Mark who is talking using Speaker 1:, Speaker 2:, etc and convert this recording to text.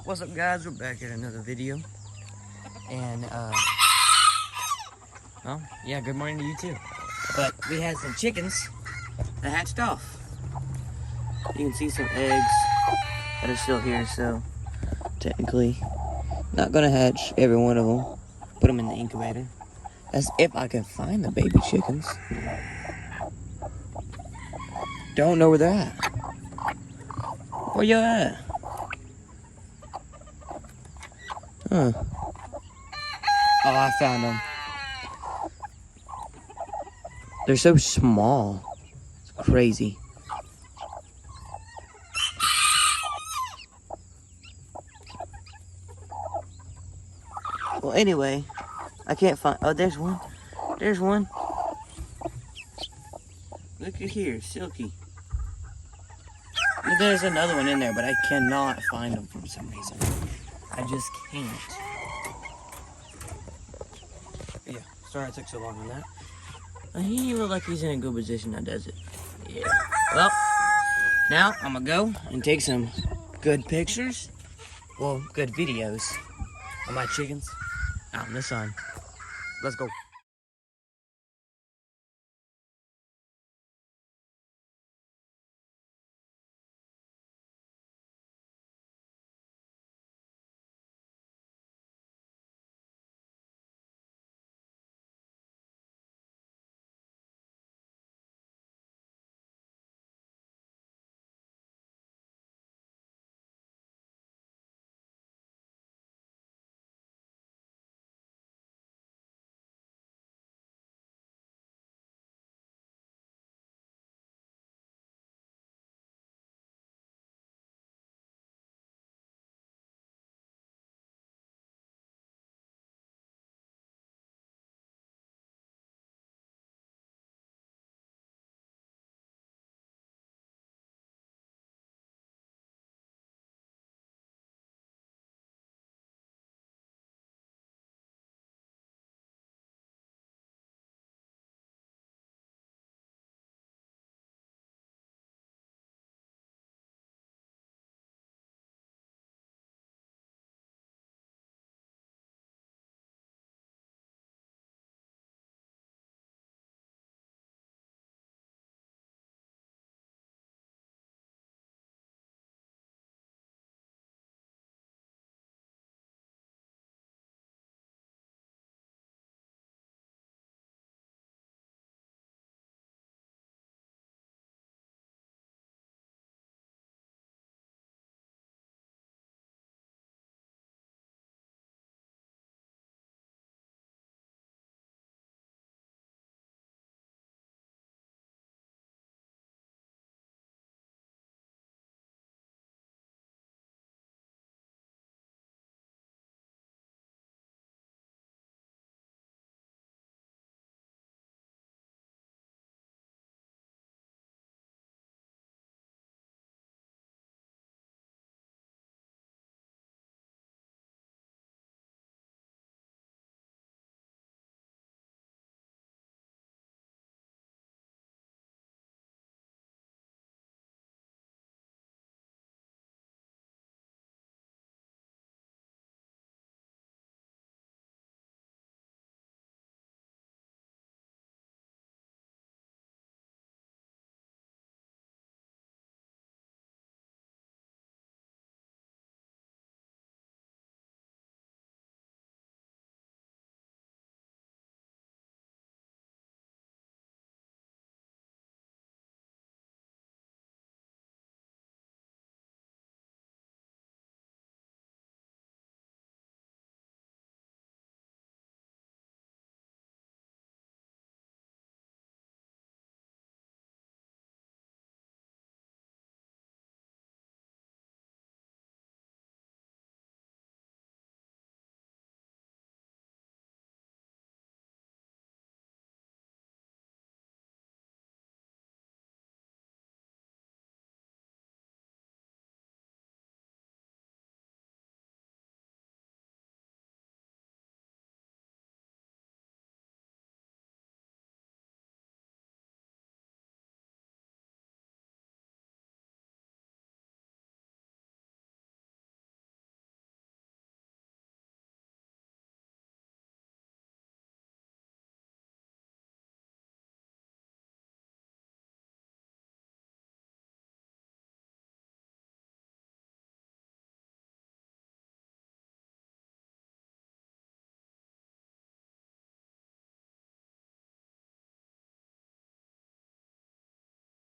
Speaker 1: What's up, guys? We're back at another video. And, well, yeah, good morning to you too. But we had some chickens that hatched off. You can see some eggs that are still here, so technically not gonna hatch every one of them. Put them in the incubator. That's if I can find the baby chickens. Don't know where they're at. Where you at? Huh. Oh, I found them. They're so small. It's crazy. Well, anyway, I can't find... Oh, there's one. There's one. Look at here, Silky. There's another one in there, but I cannot find them for some reason. I just can't. Yeah, sorry I took so long on that. He look like he's in a good position now, does it? Yeah. Well, now I'm gonna go and take some good pictures. Well, good videos of my chickens out in the sun. Let's go.